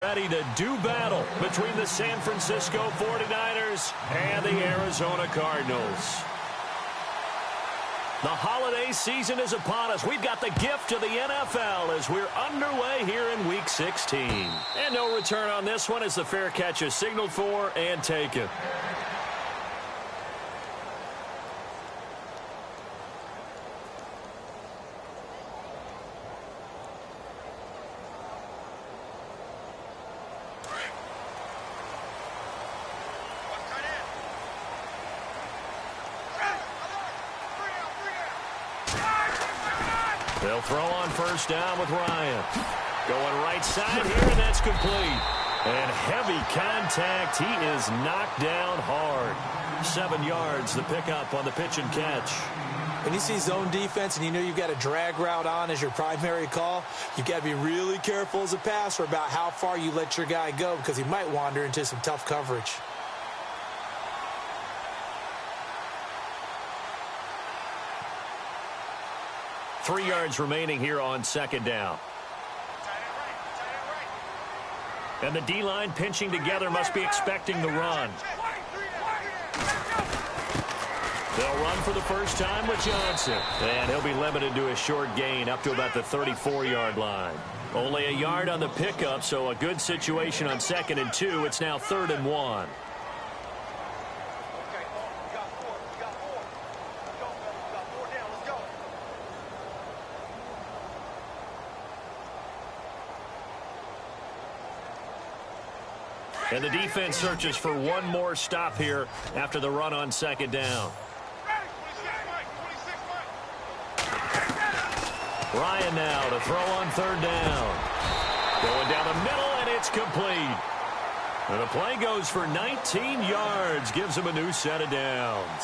Ready to do battle between the San Francisco 49ers and the Arizona Cardinals. The holiday season is upon us. We've got the gift of the NFL as we're underway here in Week 16. And no return on this one as the fair catch is signaled for and taken. They'll throw on first down with Ryan. Going right side here, and that's complete. And heavy contact. He is knocked down hard. 7 yards, the pickup on the pitch and catch. When you see zone defense and you know you've got a drag route on as your primary call, you've got to be really careful as a passer about how far you let your guy go because he might wander into some tough coverage. Three yards remaining here on second down. And the D-line pinching together must be expecting the run. They'll run for the first time with Johnson. And he'll be limited to a short gain up to about the 34-yard line. Only a yard on the pickup, so a good situation on 2nd and 2. It's now 3rd and 1. And the defense searches for one more stop here after the run on 2nd down. Ryan now to throw on 3rd down. Going down the middle, and it's complete. And the play goes for 19 yards, gives him a new set of downs.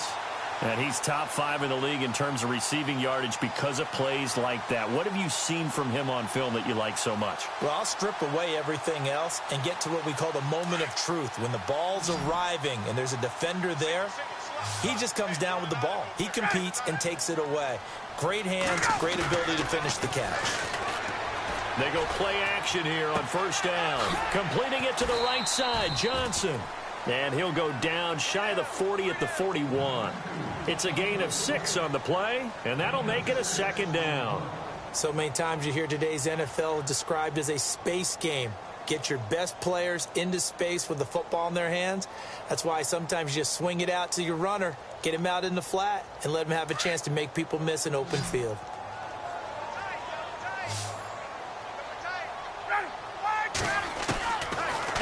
And he's top 5 in the league in terms of receiving yardage because of plays like that. What have you seen from him on film that you like so much? Well, I'll strip away everything else and get to what we call the moment of truth. When the ball's arriving and there's a defender there, he just comes down with the ball. He competes and takes it away. Great hands, great ability to finish the catch. They go play action here on first down. Completing it to the right side, Johnson. And he'll go down shy of the 40 at the 41. It's a gain of 6 on the play, and that'll make it a 2nd down. So many times you hear today's NFL described as a space game. Get your best players into space with the football in their hands. That's why sometimes you just swing it out to your runner, get him out in the flat, and let him have a chance to make people miss an open field.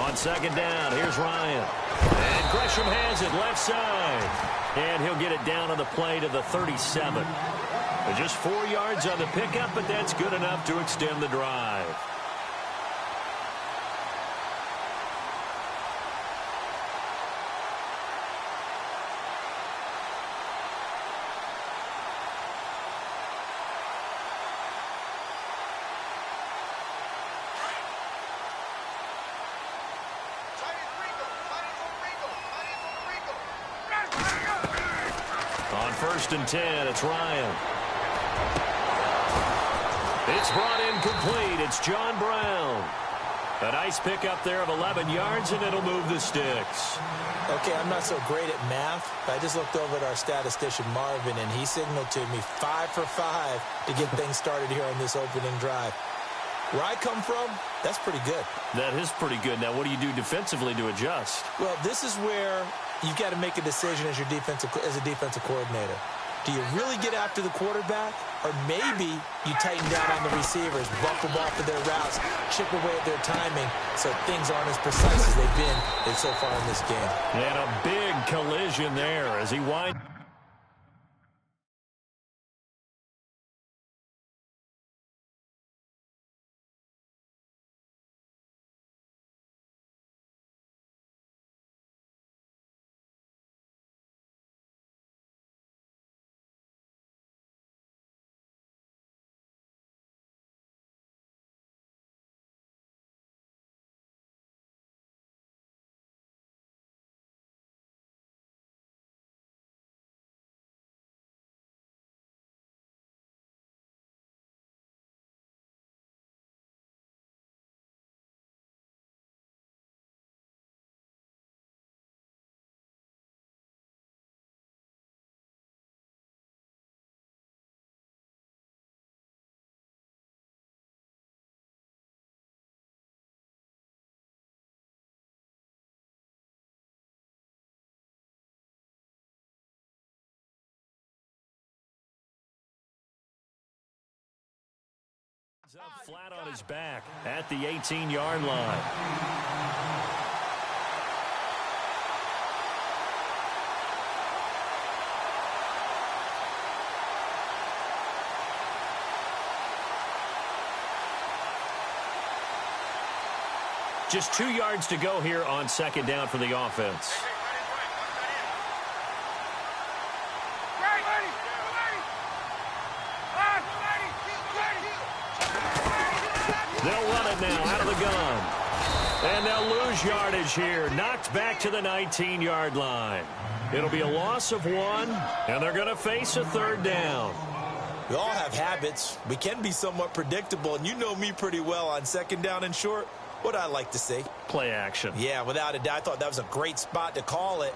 On 2nd down, here's Ryan. And Gresham has it left side. And he'll get it down on the play to the 37. Just 4 yards on the pickup, but that's good enough to extend the drive. On 1st and 10, it's Ryan. It's brought in complete. It's John Brown. A nice pickup there of 11 yards, and it'll move the sticks. Okay, I'm not so great at math, but I just looked over at our statistician, Marvin, and he signaled to me 5 for 5 to get things started here on this opening drive. Where I come from, that's pretty good. That is pretty good. Now, what do you do defensively to adjust? Well, this is where you've got to make a decision as a defensive coordinator. Do you really get after the quarterback? Or maybe you tighten down on the receivers, bump them off of their routes, chip away at their timing so things aren't as precise as they've been so far in this game. And a big collision there as he winds. Lines up flat on his back at the 18-yard line. Just 2 yards to go here on second down for the offense. They'll run it now out of the gun. And they'll lose yardage here. Knocked back to the 19-yard line. It'll be a loss of 1, and they're going to face a third down. We all have habits. We can be somewhat predictable, and you know me pretty well on second down and short. What I like to say? Play action. Yeah, without a doubt. I thought that was a great spot to call it.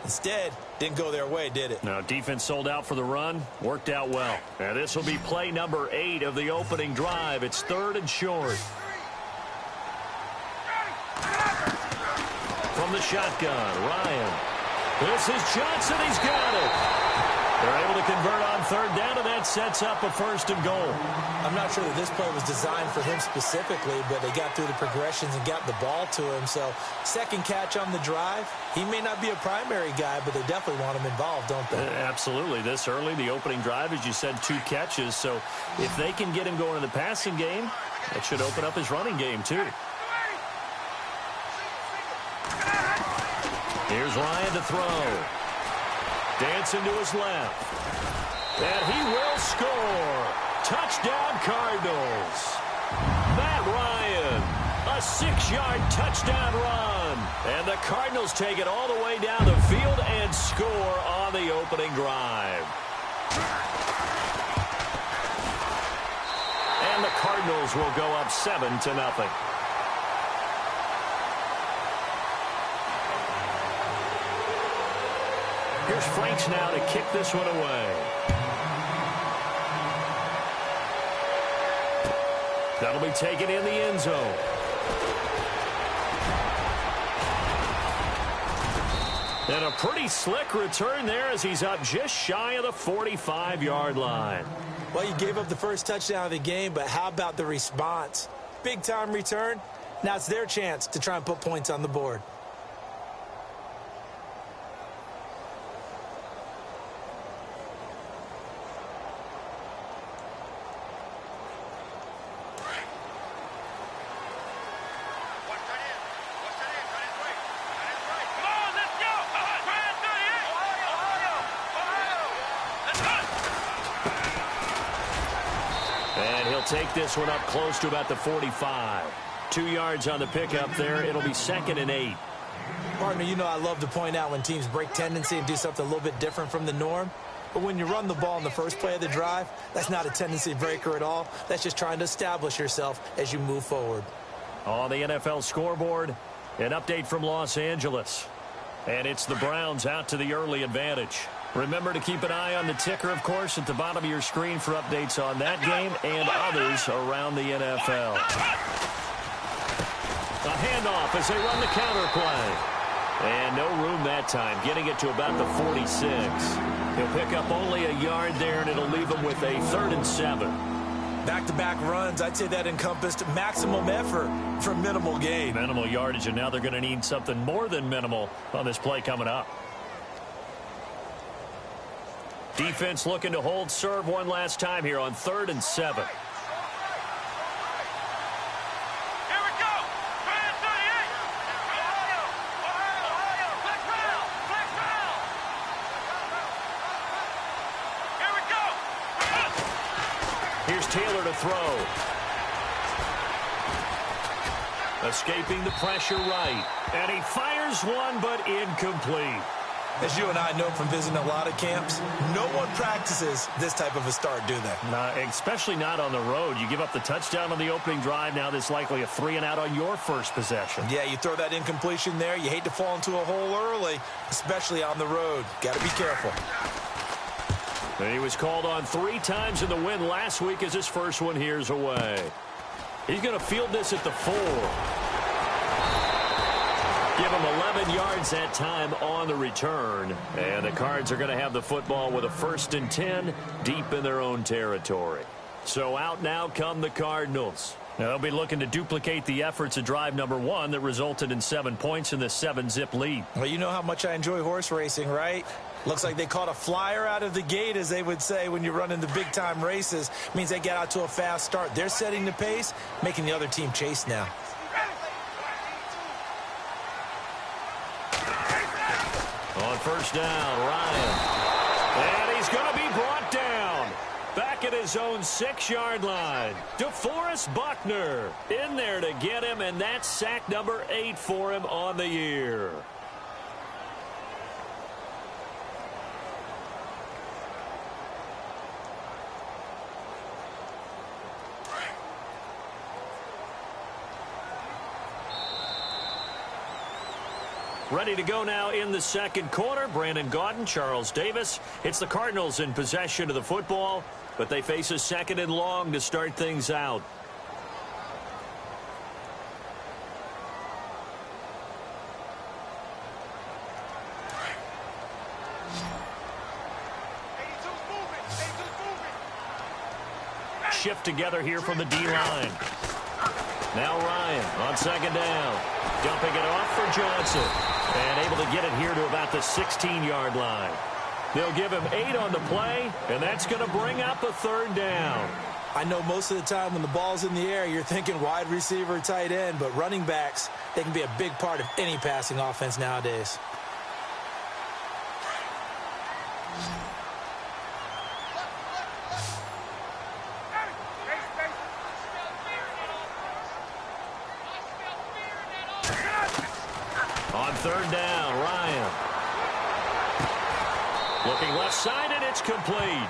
Instead, didn't go their way, did it? Now, defense sold out for the run. Worked out well. And this will be play number 8 of the opening drive. It's 3rd and short. From the shotgun, Ryan. This is Johnson. He's got it. They're able to convert on third down, and that sets up a 1st and goal. I'm not sure that this play was designed for him specifically, but they got through the progressions and got the ball to him. So, second catch on the drive. He may not be a primary guy, but they definitely want him involved, don't they? Absolutely. This early, the opening drive, as you said, 2 catches. So, if they can get him going in the passing game, that should open up his running game, too. Here's Ryan to throw. Dancing to his left. And he will score. Touchdown, Cardinals. Matt Ryan, a 6-yard touchdown run. And the Cardinals take it all the way down the field and score on the opening drive. And the Cardinals will go up 7-0. Here's Franks now to kick this one away. That'll be taken in the end zone. And a pretty slick return there as he's up just shy of the 45-yard line. Well, you gave up the first touchdown of the game, but how about the response? Big-time return. Now it's their chance to try and put points on the board. Take this one up close to about the 45. 2 yards on the pickup there. It'll be 2nd and 8. Partner, you know I love to point out when teams break tendency and do something a little bit different from the norm. But when you run the ball in the first play of the drive, that's not a tendency breaker at all. That's just trying to establish yourself as you move forward. On the NFL scoreboard, an update from Los Angeles. And it's the Browns out to the early advantage. Remember to keep an eye on the ticker, of course, at the bottom of your screen for updates on that game and others around the NFL. A handoff as they run the counter play. And no room that time, getting it to about the 46. He'll pick up only a yard there, and it'll leave him with a 3rd and 7. Back-to-back runs, I'd say that encompassed maximum effort for minimal gain. Minimal yardage, and now they're going to need something more than minimal on this play coming up. Defense looking to hold serve one last time here on 3rd and 7. Here we go. 38. Ohio. Flex round. Here we go. Here's Taylor to throw. Escaping the pressure right. And he fires one, but incomplete. As you and I know from visiting a lot of camps, no one practices this type of a start, do they? Especially not on the road. You give up the touchdown on the opening drive. Now there's likely a 3-and-out on your first possession. Yeah, you throw that incompletion there. You hate to fall into a hole early, especially on the road. Got to be careful. And he was called on 3 times in the win last week as his first one here's away. He's going to field this at the 4. Give him 11 yards that time on the return. And the Cards are going to have the football with a 1st and 10 deep in their own territory. So out now come the Cardinals. Now they'll be looking to duplicate the efforts of drive number 1 that resulted in 7 points in the 7-zip lead. Well, you know how much I enjoy horse racing, right? Looks like they caught a flyer out of the gate, as they would say when you're running the big-time races. Means they get out to a fast start. They're setting the pace, making the other team chase now. On first down, Ryan. And he's going to be brought down. Back at his own 6-yard line. DeForest Buckner in there to get him, and that's sack number 8 for him on the year. Ready to go now in the second quarter. Brandon Gaudin, Charles Davis. It's the Cardinals in possession of the football, but they face a 2nd and long to start things out. Shift together here from the D-line. Now Ryan on 2nd down. Dumping it off for Johnson. And able to get it here to about the 16-yard line. They'll give him 8 on the play, and that's going to bring up a 3rd down. I know most of the time when the ball's in the air, you're thinking wide receiver, tight end, but running backs, they can be a big part of any passing offense nowadays. On 3rd down, Ryan. Looking left side, and it's complete.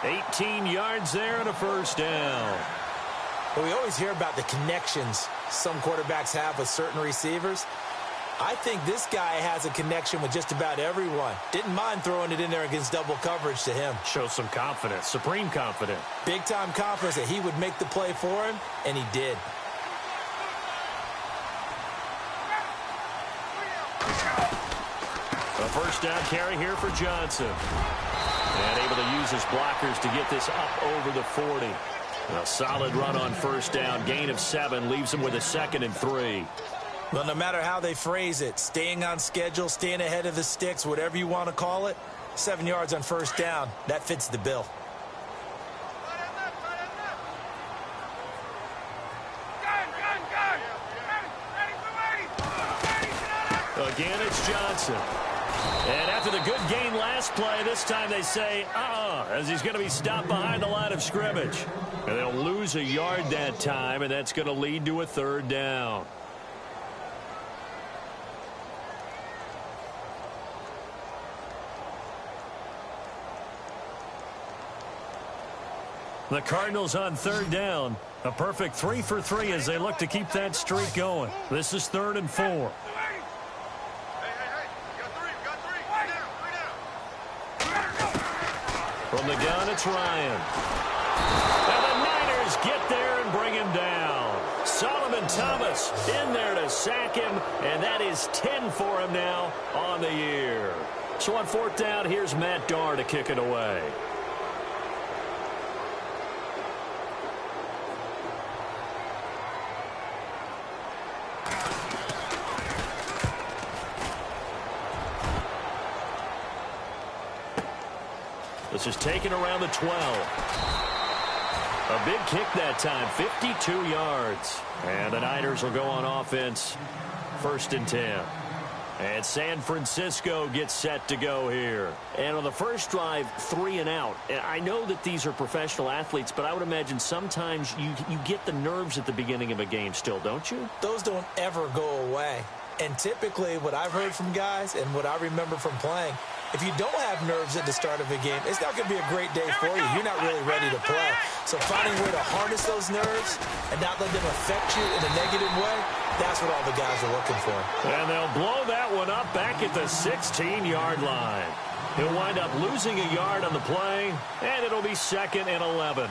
18 yards there and a 1st down. Well, we always hear about the connections some quarterbacks have with certain receivers. I think this guy has a connection with just about everyone. Didn't mind throwing it in there against double coverage to him. Shows some confidence, supreme confidence. Big-time confidence that he would make the play for him, and he did. A 1st down carry here for Johnson. And able to use his blockers to get this up over the 40. A solid run on 1st down. Gain of 7 leaves him with a 2nd and 3. Well, no matter how they phrase it, staying on schedule, staying ahead of the sticks, whatever you want to call it, 7 yards on 1st down, that fits the bill. Again, it's Johnson. And after the good gain last play, this time they say, as he's going to be stopped behind the line of scrimmage. And they'll lose a yard that time, and that's going to lead to a 3rd down. The Cardinals on 3rd down. A perfect 3 for 3 as they look to keep that streak going. This is 3rd and 4. From the gun, it's Ryan. And the Niners get there and bring him down. Solomon Thomas in there to sack him, and that is 10 for him now on the year. So on 4th down, here's Matt Darr to kick it away. This is taken around the 12. A big kick that time, 52 yards. And the Niners will go on offense, 1st and 10. And San Francisco gets set to go here. And on the first drive, 3 and out. And I know that these are professional athletes, but I would imagine sometimes you get the nerves at the beginning of a game still, don't you? Those don't ever go away. And typically what I've heard from guys and what I remember from playing, if you don't have nerves at the start of a game, it's not going to be a great day for you. You're not really ready to play. So finding a way to harness those nerves and not let them affect you in a negative way, that's what all the guys are looking for. And they'll blow that one up back at the 16-yard line. He'll wind up losing a yard on the play, and it'll be 2nd and 11.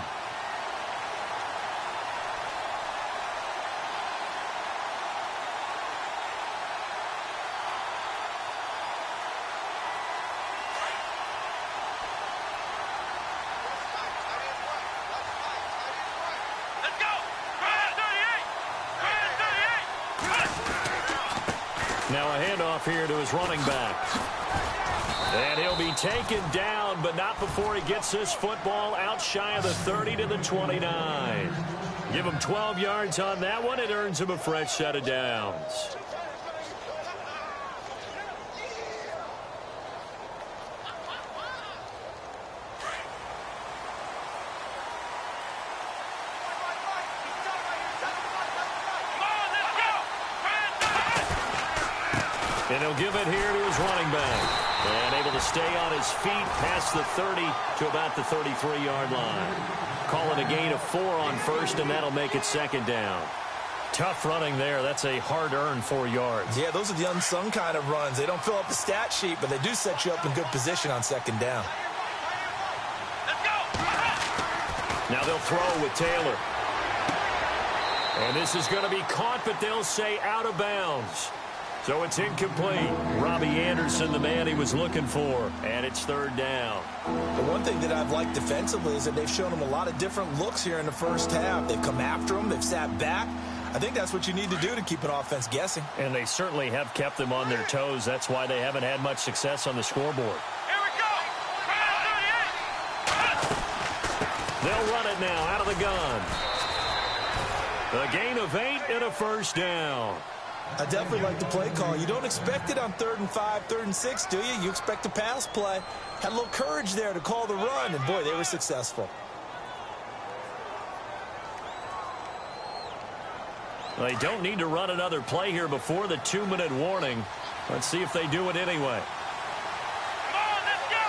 Now a handoff here to his running back. And he'll be taken down, but not before he gets this football out shy of the 30 to the 29. Give him 12 yards on that one. It earns him a fresh set of downs. And he'll give it here to his running back. And able to stay on his feet past the 30 to about the 33-yard line. Calling a gain of 4 on first, and that'll make it second down. Tough running there. That's a hard-earned 4 yards. Yeah, those are the unsung kind of runs. They don't fill up the stat sheet, but they do set you up in good position on second down. Let's go. Now they'll throw with Taylor. And this is going to be caught, but they'll say out of bounds. So it's incomplete. Robbie Anderson, the man he was looking for, and it's third down. The one thing that I've liked defensively is that they've shown him a lot of different looks here in the first half. They've come after him. They've sat back. I think that's what you need to do to keep an offense guessing. And they certainly have kept them on their toes. That's why they haven't had much success on the scoreboard. Here we go. Try 38. They'll run it now out of the gun. A gain of 8 and a first down. I definitely like the play call. You don't expect it on 3rd and 5, 3rd and 6, do you? You expect a pass play. Had a little courage there to call the run, and boy, they were successful. They don't need to run another play here before the 2-minute warning. Let's see if they do it anyway. Come on, let's go.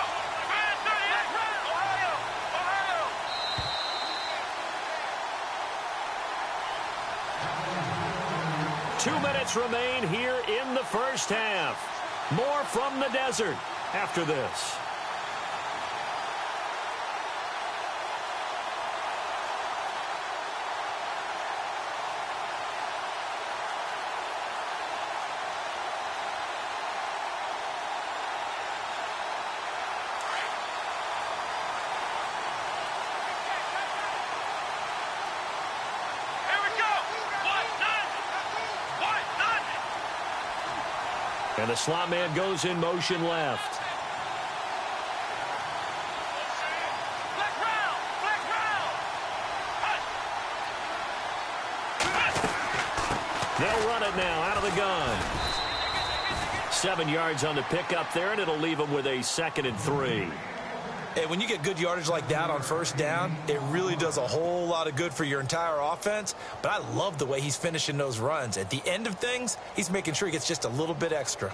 Try 38. Ohio. Ohio. 2 minutes remain here in the first half. More from the desert after this. And the slot man goes in motion left. Black round. Black round. They'll run it now out of the gun. 7 yards on the pickup there, and it'll leave them with a 2nd and 3. Hey, when you get good yardage like that on first down, it really does a whole lot of good for your entire offense. But I love the way he's finishing those runs. At the end of things, he's making sure he gets just a little bit extra.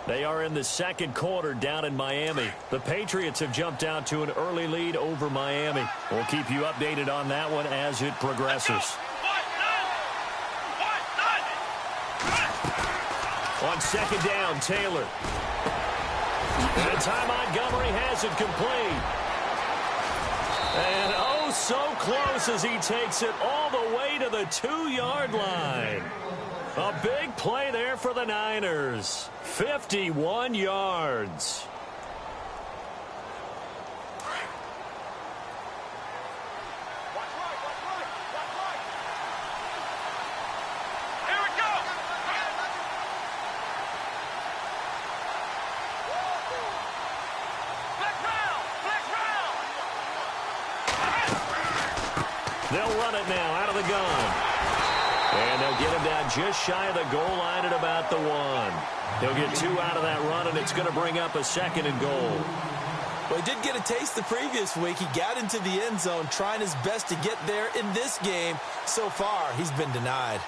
They are in the second quarter down in Miami. The Patriots have jumped out to an early lead over Miami. We'll keep you updated on that one as it progresses. On second down, Taylor. And Ty Montgomery has it complete. And oh, so close as he takes it all the way to the 2-yard line. A big play there for the Niners. 51 yards. They'll run it now out of the gun. And they'll get him down just shy of the goal line at about the 1. He'll get 2 out of that run, and it's going to bring up a 2nd and goal. Well, he did get a taste the previous week. He got into the end zone trying his best to get there in this game. So far, he's been denied.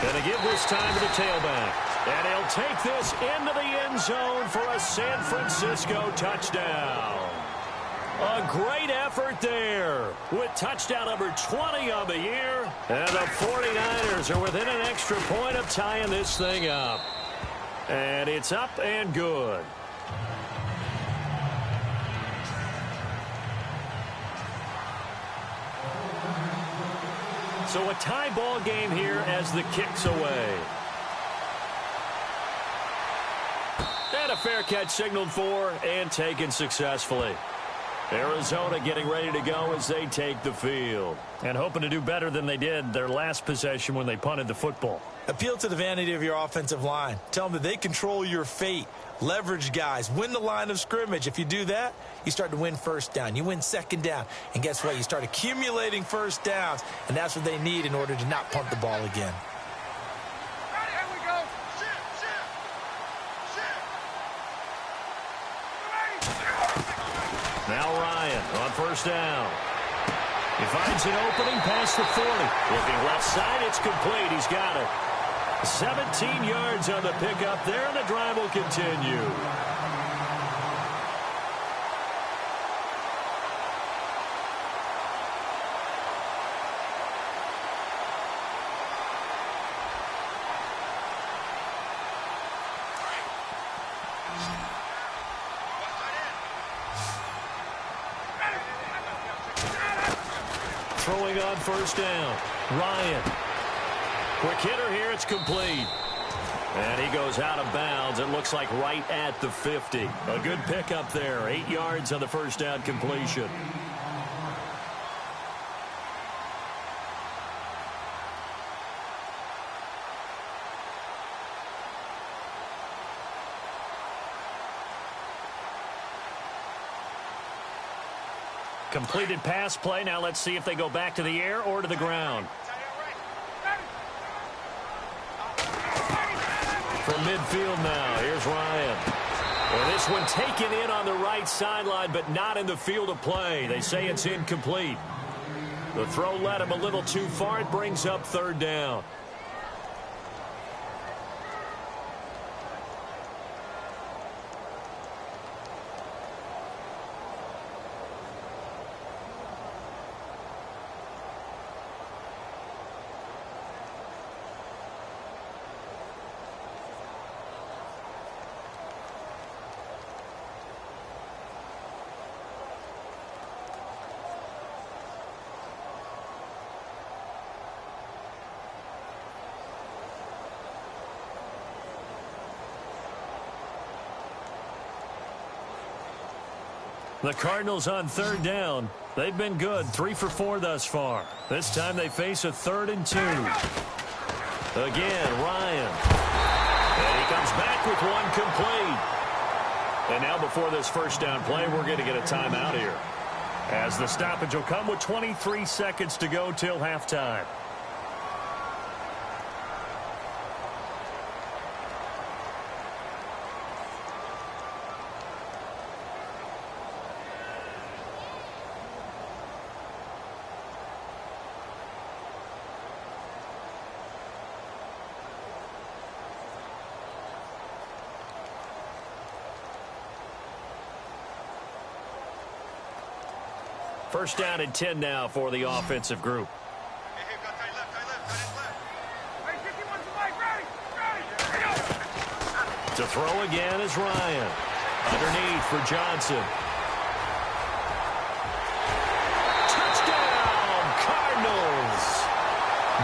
Going to give this time to the tailback. And he'll take this into the end zone for a San Francisco touchdown. A great effort there with touchdown number 20 on the year. And the 49ers are within an extra point of tying this thing up. And it's up and good. So a tie ball game here as the kick's away. And a fair catch signaled for and taken successfully. Arizona getting ready to go as they take the field. And hoping to do better than they did their last possession when they punted the football. Appeal to the vanity of your offensive line. Tell them that they control your fate. Leverage guys. Win the line of scrimmage. If you do that, you start to win first down. You win second down. And guess what? You start accumulating first downs. And that's what they need in order to not punt the ball again. Here we go. Shit. Now Ryan on first down. He finds an opening past the 40. Looking left side, it's complete. He's got it. 17 yards on the pickup there, and the drive will continue. Throwing on first down. Ryan. Quick hitter here. It's complete. And he goes out of bounds. It looks like right at the 50. A good pickup there. 8 yards on the first down completion. Completed pass play. Now let's see if they go back to the air or to the ground. From midfield now, here's Ryan. Well, this one taken in on the right sideline, but not in the field of play. They say it's incomplete. The throw led him a little too far. It brings up third down. The Cardinals on third down. They've been good, 3 for 4 thus far. This time they face a 3rd and 2. Again, Ryan. And he comes back with one complete. And now before this first down play, we're going to get a timeout here, as the stoppage will come with 23 seconds to go till halftime. First down and 10 now for the offensive group. To throw again is Ryan. Underneath for Johnson. Touchdown, Cardinals!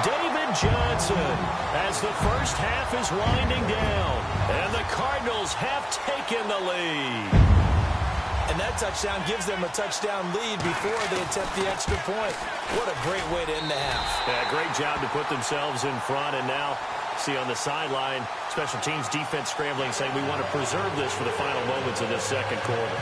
David Johnson, as the first half is winding down, and the Cardinals have taken the lead. And that touchdown gives them a touchdown lead before they attempt the extra point. What a great way to end the half. Yeah, great job to put themselves in front. And now, see on the sideline, special teams defense scrambling, saying we want to preserve this for the final moments of this second quarter.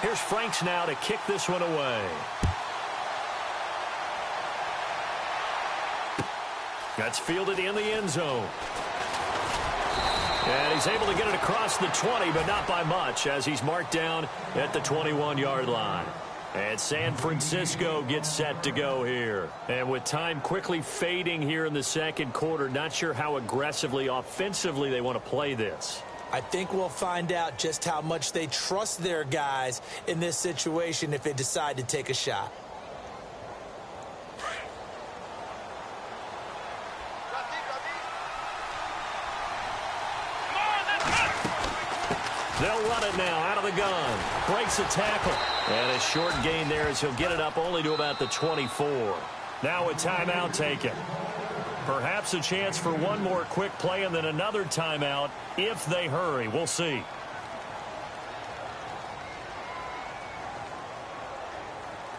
Here's Franks now to kick this one away. That's fielded in the end zone. And he's able to get it across the 20, but not by much, as he's marked down at the 21-yard line. And San Francisco gets set to go here. And with time quickly fading here in the second quarter, not sure how aggressively, offensively they want to play this. I think we'll find out just how much they trust their guys in this situation if they decide to take a shot. They'll run it now out of the gun. Breaks a tackle. And a short gain there as he'll get it up only to about the 24. Now a timeout taken. Perhaps a chance for one more quick play and then another timeout if they hurry. We'll see.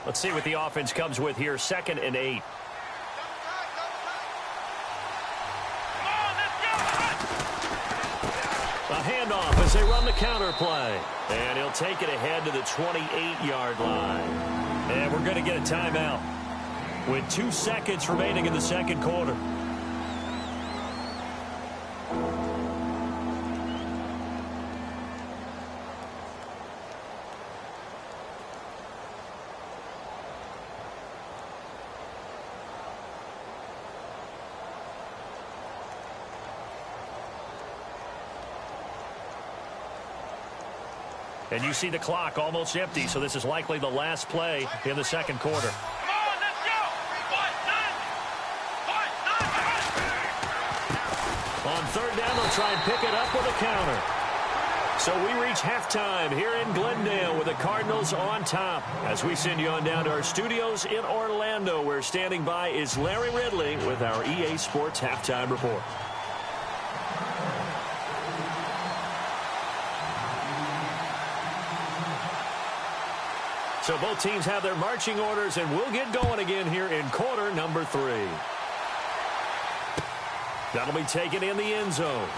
Let's see what the offense comes with here. 2nd and 8. A handoff as they run the counter play. And he'll take it ahead to the 28-yard line. And we're going to get a timeout with 2 seconds remaining in the second quarter. And you see the clock almost empty, so this is likely the last play in the second quarter. On third down, they'll try and pick it up with a counter. So we reach halftime here in Glendale with the Cardinals on top. As we send you on down to our studios in Orlando, where standing by is Larry Ridley with our EA Sports Halftime Report. So both teams have their marching orders, and we'll get going again here in quarter number 3. That'll be taken in the end zone.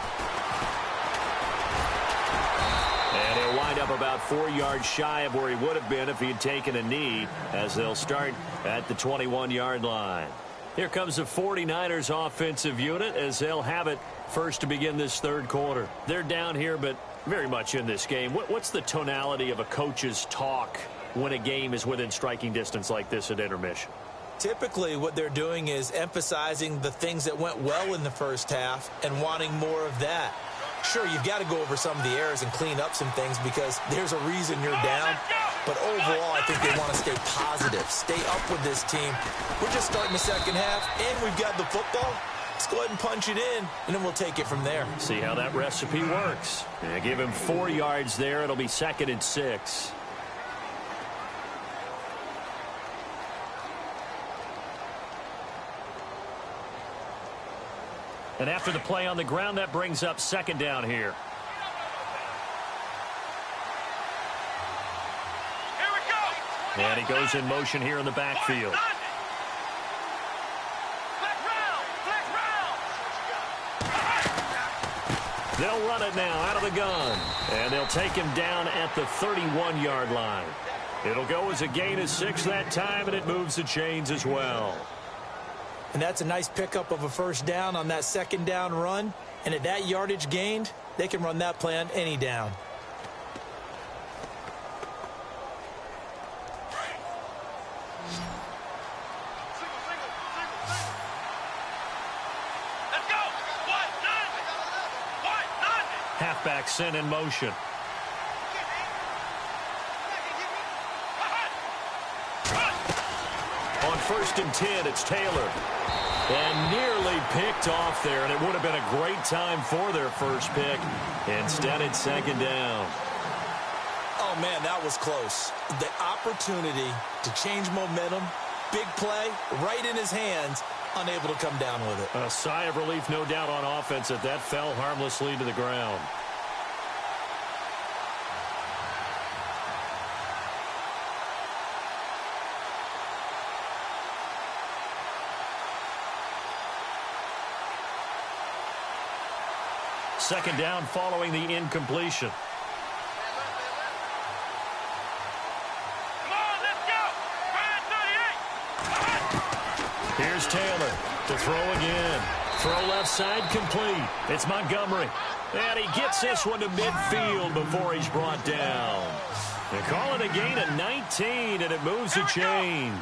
And he'll wind up about 4 yards shy of where he would have been if he had taken a knee, as they'll start at the 21-yard line. Here comes the 49ers offensive unit as they'll have it first to begin this third quarter. They're down here, but very much in this game. What's the tonality of a coach's talk when a game is within striking distance like this at intermission? Typically, what they're doing is emphasizing the things that went well in the first half and wanting more of that. Sure, you've got to go over some of the errors and clean up some things because there's a reason you're down. But overall, I think they want to stay positive, stay up with this team. We're just starting the second half, and we've got the football. Let's go ahead and punch it in, and then we'll take it from there. See how that recipe works. Yeah, give him 4 yards there. It'll be 2nd and 6. And after the play on the ground, that brings up 2nd down here. Here we go. And he goes in motion here in the backfield. They'll run it now out of the gun. And they'll take him down at the 31-yard line. It'll go as a gain of 6 that time, and it moves the chains as well. And that's a nice pickup of a first down on that 2nd down run. And at that yardage gained, they can run that play on any down. Let's go. Halfback sent in motion. On 1st and 10, it's Taylor. And nearly picked off there, and it would have been a great time for their first pick. Instead, it's 2nd down. Oh, man, that was close. The opportunity to change momentum, big play, right in his hands, unable to come down with it. A sigh of relief, no doubt, on offense that fell harmlessly to the ground. Second down following the incompletion. Come on, let's go. Here's Taylor to throw again. Throw left side complete. It's Montgomery. And he gets this one to midfield before he's brought down. They call it a gain of 19, and it moves the chains.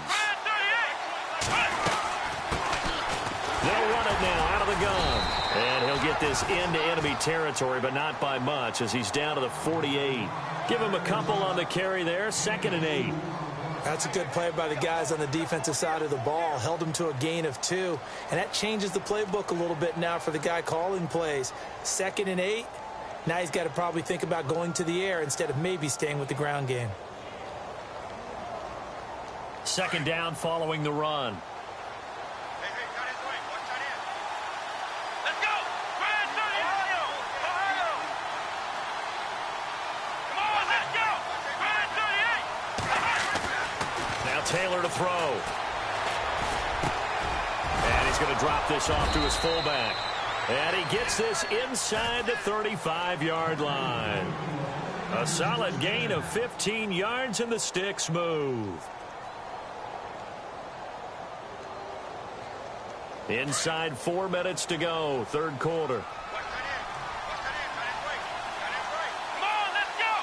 They'll run it now out of the gun. And he'll get this into enemy territory, but not by much as he's down to the 48. Give him a couple on the carry there. 2nd and 8. That's a good play by the guys on the defensive side of the ball. Held him to a gain of 2. And that changes the playbook a little bit now for the guy calling plays. 2nd and 8. Now he's got to probably think about going to the air instead of maybe staying with the ground game. Second down following the run. Hey, got his way. Watch that in. Let's go. Grand 30. Ohio. Come on, let's go. Grand 38. Now Taylor to throw. And he's going to drop this off to his fullback. And he gets this inside the 35-yard line. A solid gain of 15 yards, and the sticks move. Inside 4 minutes to go, third quarter. Watch that in. Got his way. Come on, let's go.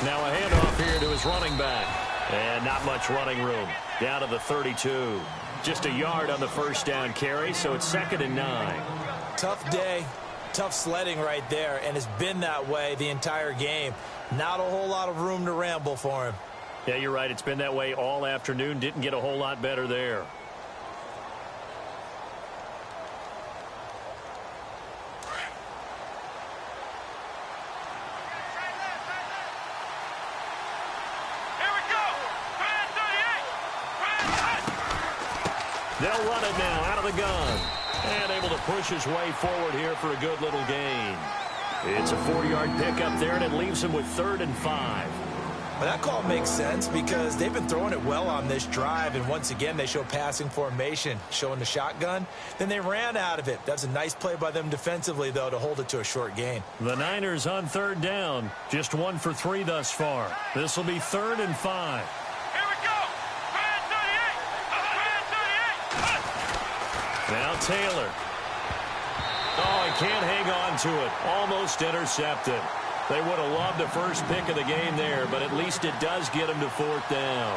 Now a handoff here to his running back. And not much running room. Down to the 32. Just a yard on the first down carry, so it's 2nd and 9. Tough day, tough sledding right there, and it's been that way the entire game. Not a whole lot of room to ramble for him. Yeah, you're right. It's been that way all afternoon. Didn't get a whole lot better there. They'll run it now out of the gun. And able to push his way forward here for a good little gain. It's a 4-yard pickup there, and it leaves him with 3rd and 5. Well, that call makes sense because they've been throwing it well on this drive, and once again they show passing formation, showing the shotgun. Then they ran out of it. That's a nice play by them defensively, though, to hold it to a short gain. The Niners on 3rd down. Just 1 for 3 thus far. This will be 3rd and 5. Here we go. Grand 38. Now Taylor. Oh, he can't hang on to it. Almost intercepted. They would have loved the first pick of the game there, but at least it does get him to 4th down.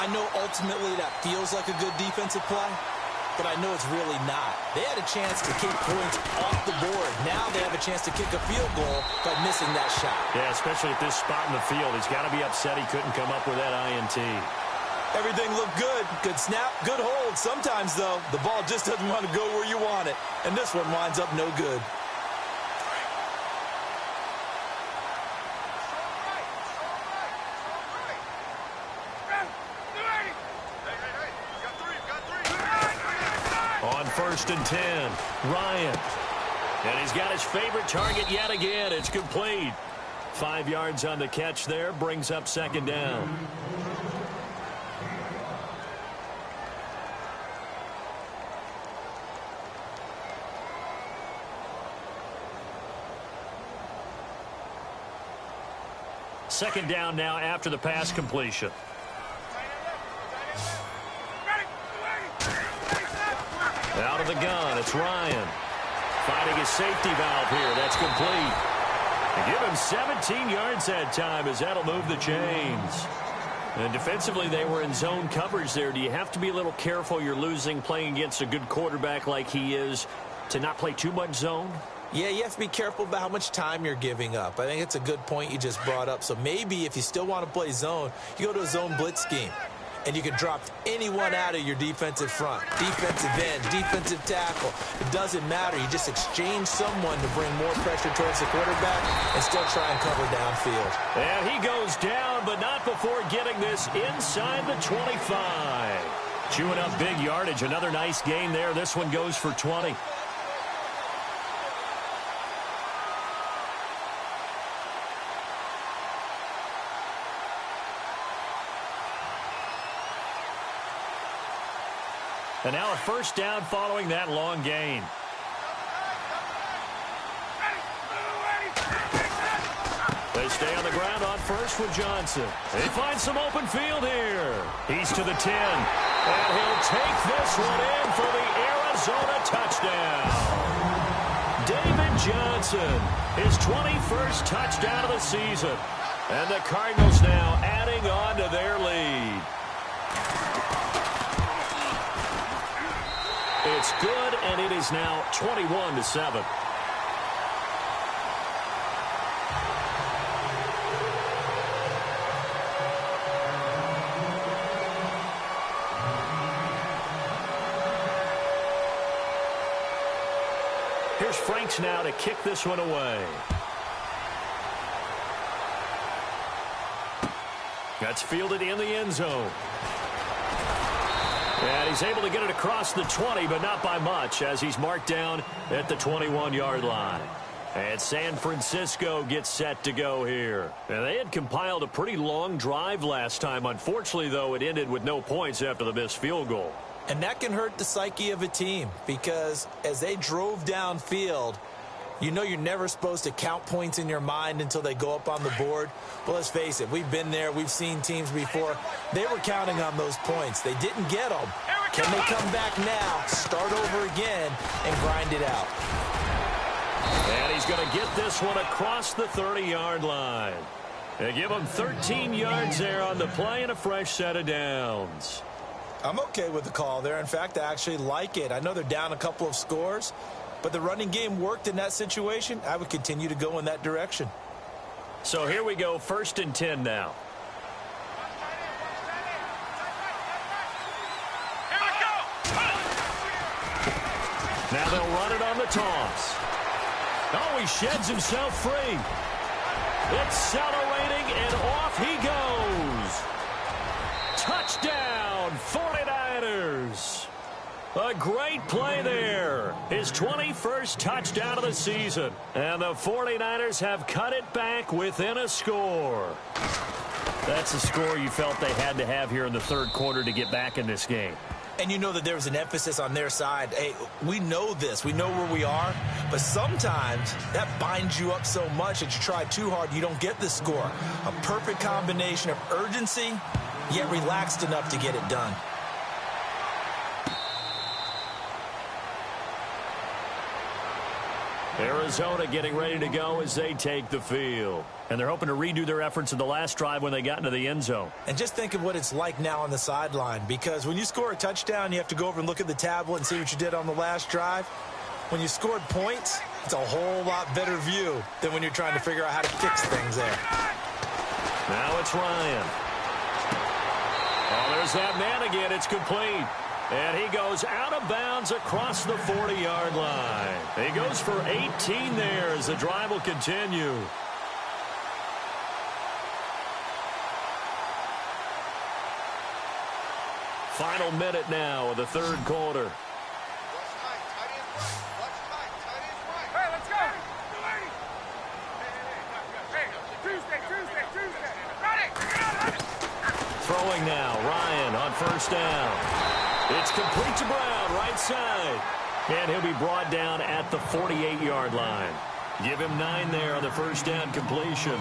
I know ultimately that feels like a good defensive play, but I know it's really not. They had a chance to kick points off the board. Now they have a chance to kick a field goal by missing that shot. Yeah, especially at this spot in the field. He's got to be upset he couldn't come up with that INT. Everything looked good. Good snap, good hold. Sometimes, though, the ball just doesn't want to go where you want it. And this one winds up no good. On 1st and 10, Ryan. And he's got his favorite target yet again. It's complete. 5 yards on the catch there, brings up 2nd down. Second down now after the pass completion. Out of the gun, it's Ryan. Finding his safety valve here. That's complete. And give him 17 yards that time as that'll move the chains. And defensively, they were in zone coverage there. Do you have to be a little careful you're losing playing against a good quarterback like he is to not play too much zone? Yeah, you have to be careful about how much time you're giving up. I think it's a good point you just brought up. So maybe if you still want to play zone, you go to a zone blitz scheme. And you can drop anyone out of your defensive front, defensive end, defensive tackle. It doesn't matter. You just exchange someone to bring more pressure towards the quarterback and still try and cover downfield. And he goes down, but not before getting this inside the 25. Chewing up big yardage. Another nice gain there. This one goes for 20. And now a first down following that long gain. They stay on the ground on first with Johnson. They find some open field here. He's to the 10. And he'll take this one in for the Arizona touchdown. David Johnson, his 21st touchdown of the season. And the Cardinals now adding on to their lead. It's good, and it is now 21-7. Here's Franks now to kick this one away. That's fielded in the end zone. And he's able to get it across the 20, but not by much, as he's marked down at the 21-yard line. And San Francisco gets set to go here. And they had compiled a pretty long drive last time. Unfortunately, though, it ended with no points after the missed field goal. And that can hurt the psyche of a team, because as they drove downfield, you know you're never supposed to count points in your mind until they go up on the board. Well, let's face it, we've been there. We've seen teams before. They were counting on those points. They didn't get them. Can they come back now, start over again, and grind it out? And he's going to get this one across the 30-yard line. They give him 13 yards there on the play and a fresh set of downs. I'm okay with the call there. In fact, I actually like it. I know they're down a couple of scores, but the running game worked in that situation. I would continue to go in that direction. So here we go, 1st and 10 now. Now they'll run it on the toss. Oh, he sheds himself free. Accelerating, and off he goes. Touchdown, 49ers. A great play there. His 21st touchdown of the season. And the 49ers have cut it back within a score. That's the score you felt they had to have here in the third quarter to get back in this game. And you know that there was an emphasis on their side. Hey, we know this. We know where we are. But sometimes that binds you up so much that you try too hard, you don't get the score. A perfect combination of urgency, yet relaxed enough to get it done. Arizona getting ready to go as they take the field. And they're hoping to redo their efforts in the last drive when they got into the end zone. And just think of what it's like now on the sideline, because when you score a touchdown, you have to go over and look at the tablet and see what you did on the last drive. When you scored points, it's a whole lot better view than when you're trying to figure out how to fix things there. Now it's Ryan. Oh, there's that man again. It's complete. And he goes out of bounds across the 40-yard line. He goes for 18 there as the drive will continue. Final minute now of the third quarter. Hey, let's go. Tuesday. Ready. Throwing now, Ryan on first down. It's complete to Brown, right side. And he'll be brought down at the 48-yard line. Give him 9 there on the first down completion.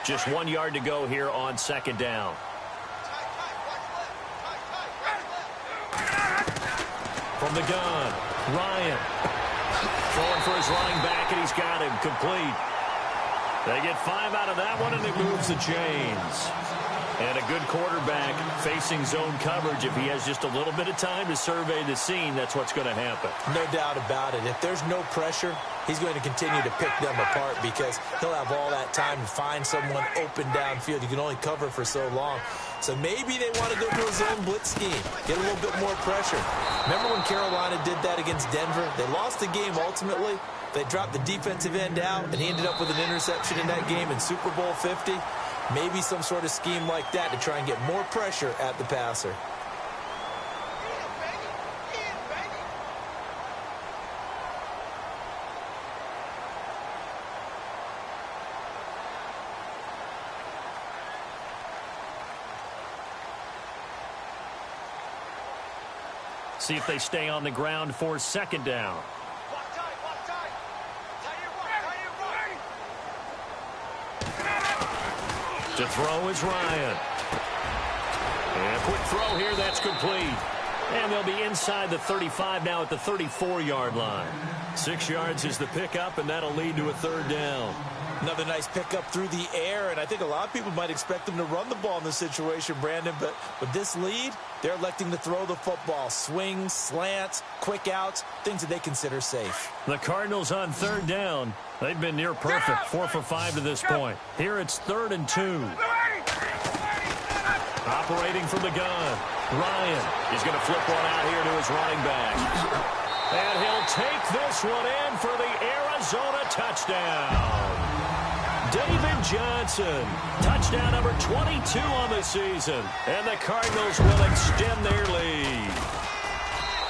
Just 1 yard to go here on second down. From the gun, Ryan. Throwing for his running back, and he's got him complete. They get 5 out of that one, and it moves the chains. And a good quarterback facing zone coverage. If he has just a little bit of time to survey the scene, that's what's going to happen. No doubt about it. If there's no pressure, he's going to continue to pick them apart because he'll have all that time to find someone open downfield. You can only cover for so long. So maybe they want to go to a zone blitz scheme, get a little bit more pressure. Remember when Carolina did that against Denver? They lost the game ultimately. They dropped the defensive end out, and he ended up with an interception in that game in Super Bowl 50. Maybe some sort of scheme like that to try and get more pressure at the passer. See if they stay on the ground for second down. To throw is Ryan. And a quick throw here, that's complete. And they'll be inside the 35 now at the 34-yard line. 6 yards is the pickup, and that'll lead to a third down. Another nice pickup through the air, and I think a lot of people might expect them to run the ball in this situation, Brandon, but with this lead, they're electing to throw the football. Swings, slants, quick outs, things that they consider safe. The Cardinals on third down. They've been near perfect, 4 for 5 to this point. Here it's 3rd and 2. Operating from the gun. Ryan is going to flip one out here to his running back. And he'll take this one in for the Arizona touchdown. David Johnson, touchdown number 22 on the season. And the Cardinals will extend their lead.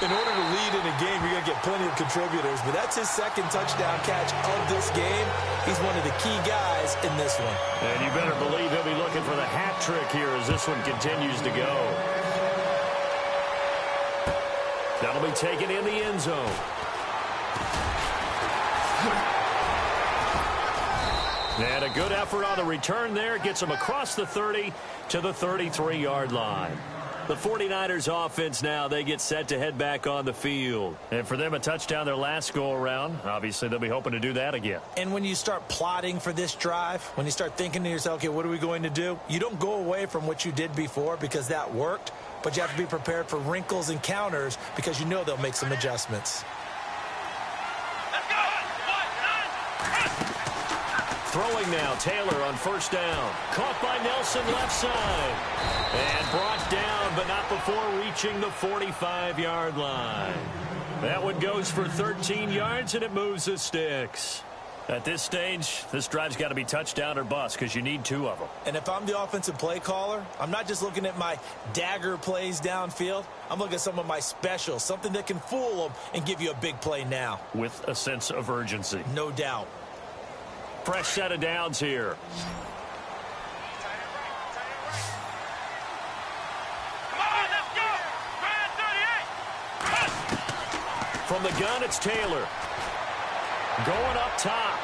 In order to lead in a game, you're going to get plenty of contributors, but that's his second touchdown catch of this game. He's one of the key guys in this one. And you better believe he'll be looking for the hat trick here as this one continues to go. That'll be taken in the end zone. And a good effort on the return there. Gets him across the 30 to the 33-yard line. The 49ers offense now, they get set to head back on the field. And for them, a touchdown their last go-around. Obviously, they'll be hoping to do that again. And when you start plotting for this drive, when you start thinking to yourself, okay, what are we going to do? You don't go away from what you did before because that worked, but you have to be prepared for wrinkles and counters because you know they'll make some adjustments. Throwing now, Taylor on first down. Caught by Nelson left side. And brought down, but not before reaching the 45-yard line. That one goes for 13 yards, and it moves the sticks. At this stage, this drive's got to be touchdown or bust because you need two of them. And if I'm the offensive play caller, I'm not just looking at my dagger plays downfield. I'm looking at some of my specials, something that can fool them and give you a big play now. With a sense of urgency. No doubt. Fresh set of downs here. From the gun, it's Taylor. Going up top.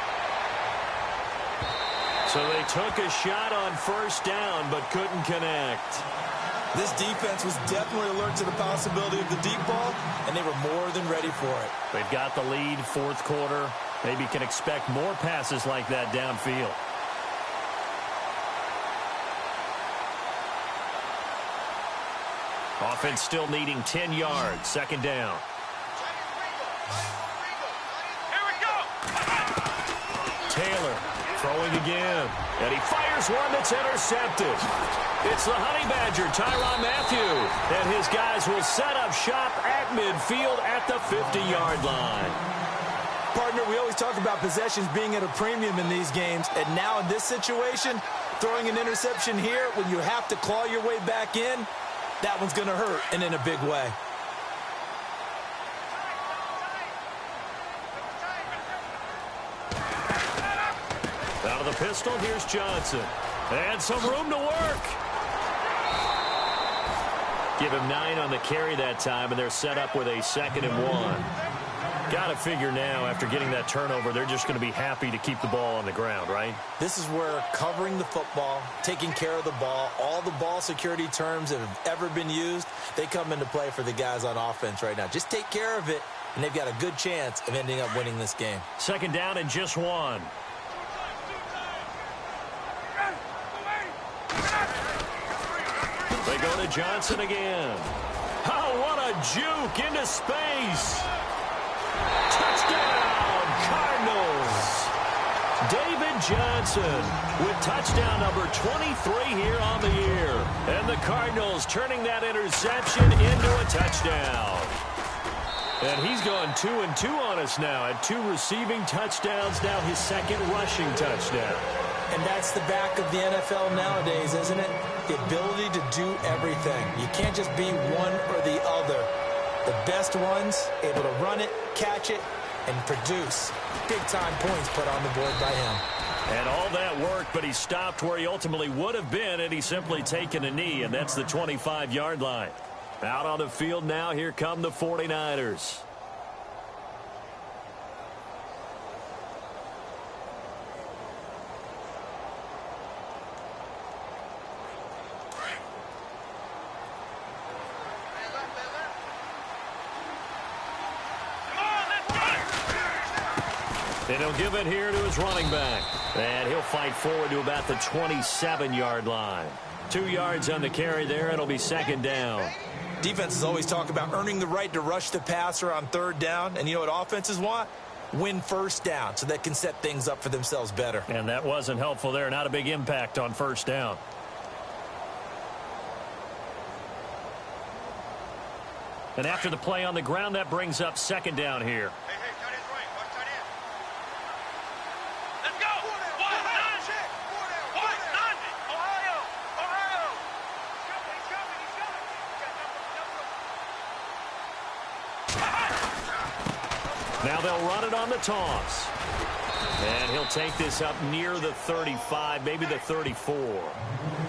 So they took a shot on first down, but couldn't connect. This defense was definitely alert to the possibility of the deep ball, and they were more than ready for it. They've got the lead, fourth quarter. Maybe can expect more passes like that downfield. Offense still needing 10 yards. Second down. Here we go. Taylor throwing again. And he fires one that's intercepted. It's the Honey Badger, Tyrann Mathieu. And his guys will set up shop at midfield at the 50-yard line. Partner, we always talk about possessions being at a premium in these games, and now in this situation, throwing an interception here when you have to claw your way back in, that one's going to hurt, and in a big way. Out of the pistol, here's Johnson. And some room to work. Give him 9 on the carry that time, and they're set up with a 2nd and 1. Got to figure now, after getting that turnover, they're just going to be happy to keep the ball on the ground, right? This is where covering the football, taking care of the ball, all the ball security terms that have ever been used, they come into play for the guys on offense right now. Just take care of it, and they've got a good chance of ending up winning this game. Second down and just 1. They go to Johnson again. Oh, what a juke into space. Touchdown, Cardinals. David Johnson with touchdown number 23 here on the year. And the Cardinals turning that interception into a touchdown. And he's gone 2-2 on us now at 2 receiving touchdowns, now his 2nd rushing touchdown. And that's the back of the NFL nowadays, isn't it? The ability to do everything. You can't just be one or the other. The best ones, able to run it, catch it, and produce big-time points put on the board by him. And all that work, but he stopped where he ultimately would have been, and he's simply taken a knee, and that's the 25-yard line. Out on the field now, here come the 49ers. And he'll give it here to his running back. And he'll fight forward to about the 27-yard line. 2 yards on the carry there. It'll be second down. Defenses always talk about earning the right to rush the passer on third down. And you know what offenses want? Win first down so they can set things up for themselves better. And that wasn't helpful there. Not a big impact on first down. And after the play on the ground, that brings up second down here. Hey, tight end's right. Watch tight end. Let's go. One, Ohio. He's coming. Now they'll run it on the toss. And he'll take this up near the 35, maybe the 34.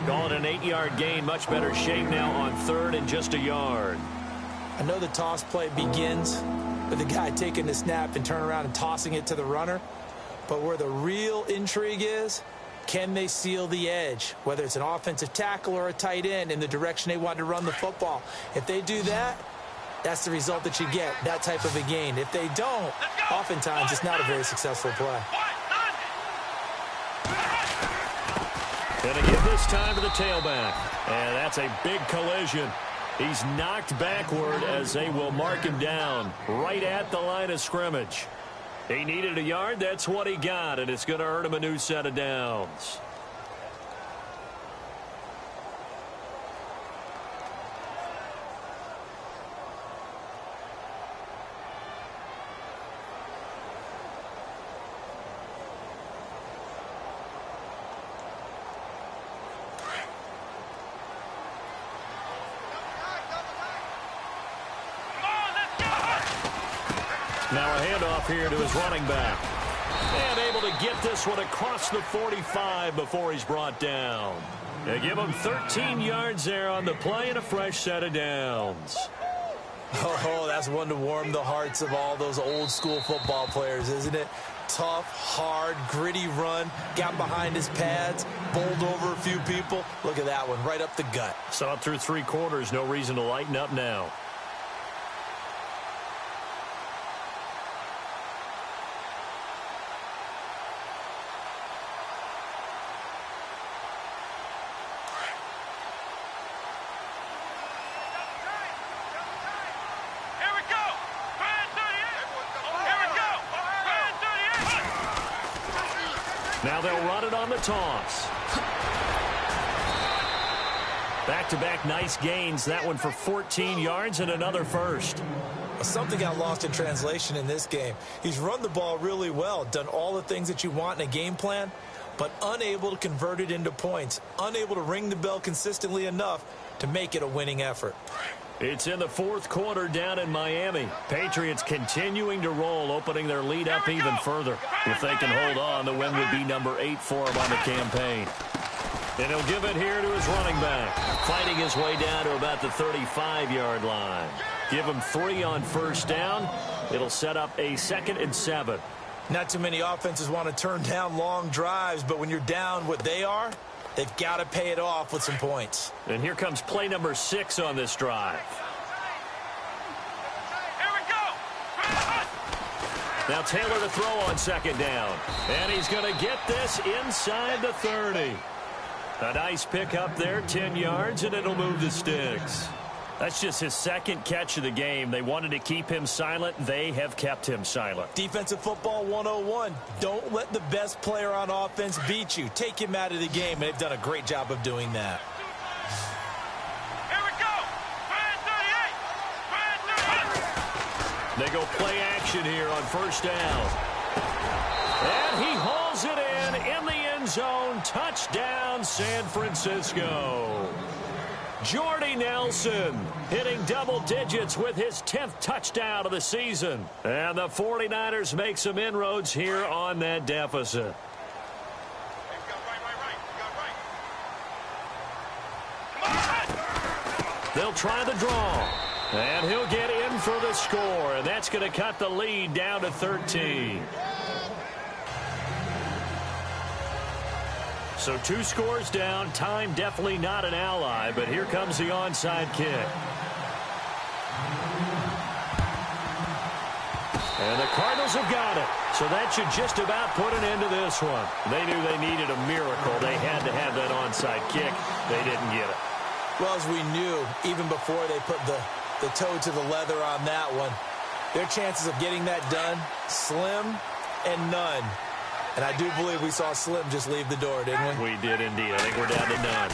Call it an 8-yard gain. Much better shape now on third and just a yard. I know the toss play begins with the guy taking the snap and turning around and tossing it to the runner. But where the real intrigue is, can they seal the edge, whether it's an offensive tackle or a tight end, in the direction they want to run the football? If they do that, that's the result that you get, that type of a gain. If they don't, oftentimes it's not a very successful play. Gonna give this time to the tailback. And that's a big collision. He's knocked backward as they will mark him down right at the line of scrimmage. He needed a yard. That's what he got, and it's going to earn him a new set of downs. Now a handoff here to his running back. And able to get this one across the 45 before he's brought down. They give him 13 yards there on the play and a fresh set of downs. Oh, that's one to warm the hearts of all those old school football players, isn't it? Tough, hard, gritty run. Got behind his pads, bowled over a few people. Look at that one, right up the gut. Saw it through 3 quarters. No reason to lighten up now. Now they'll run it on the toss. Back-to-back nice gains. That one for 14 yards and another first. Something got lost in translation in this game. He's run the ball really well, done all the things that you want in a game plan, but unable to convert it into points, unable to ring the bell consistently enough to make it a winning effort. It's in the 4th quarter down in Miami. Patriots continuing to roll, opening their lead up even further. If they can hold on, the win would be number 8 for him on the campaign. And he'll give it here to his running back, fighting his way down to about the 35-yard line. Give him 3 on first down. It'll set up a 2nd and 7. Not too many offenses want to turn down long drives, but when you're down what they are, they've got to pay it off with some points. And here comes play number 6 on this drive. Here we go. Now Taylor to throw on 2nd down. And he's going to get this inside the 30. A nice pickup there, 10 yards, and it'll move the sticks. That's just his 2nd catch of the game. They wanted to keep him silent. They have kept him silent. Defensive football 101. Don't let the best player on offense beat you. Take him out of the game, and they've done a great job of doing that. Here we go. They go play action here on first down. And he hauls it in the end zone. Touchdown, San Francisco. Jordy Nelson hitting double digits with his 10th touchdown of the season. And the 49ers make some inroads here on that deficit. Hey, we got right. Come on. They'll try the draw. And he'll get in for the score. And that's going to cut the lead down to 13. So 2 scores down. Time definitely not an ally, but here comes the onside kick. And the Cardinals have got it. So that should just about put an end to this one. They knew they needed a miracle. They had to have that onside kick. They didn't get it. Well, as we knew, even before they put the toe to the leather on that one, their chances of getting that done, slim and none. And I do believe we saw Slim just leave the door, didn't we? We did indeed. I think we're down to none.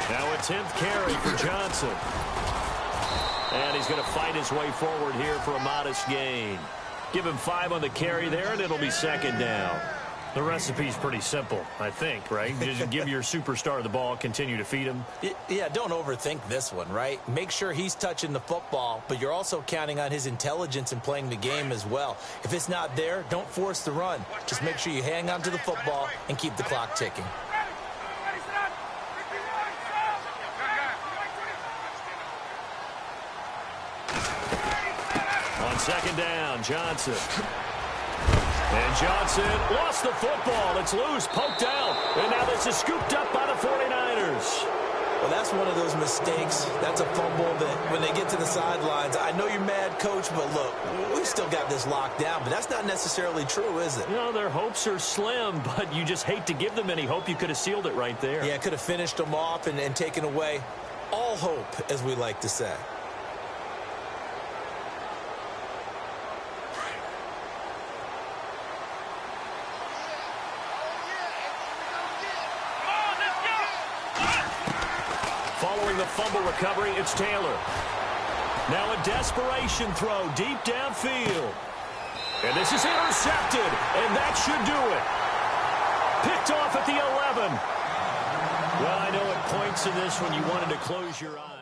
Now a 10th carry for Johnson. And he's going to fight his way forward here for a modest gain. Give him 5 on the carry there, and it'll be second down. The recipe's pretty simple, I think, right? Just give your superstar the ball, continue to feed him. Yeah, don't overthink this one, right? Make sure he's touching the football, but you're also counting on his intelligence in playing the game as well. If it's not there, don't force the run. Just make sure you hang on to the football and keep the clock ticking. On second down, Johnson. And Johnson lost the football. It's loose, poked out. And now this is scooped up by the 49ers. Well, that's one of those mistakes. That's a fumble that when they get to the sidelines, I know you're mad, Coach, but look, we've still got this locked down. But that's not necessarily true, is it? You know, their hopes are slim, but you just hate to give them any hope. You could have sealed it right there. Yeah, could have finished them off and taken away all hope, as we like to say. Following the fumble recovery, it's Taylor. Now a desperation throw deep downfield. And this is intercepted, and that should do it. Picked off at the 11. Well, I know at points in this when you wanted to close your eyes.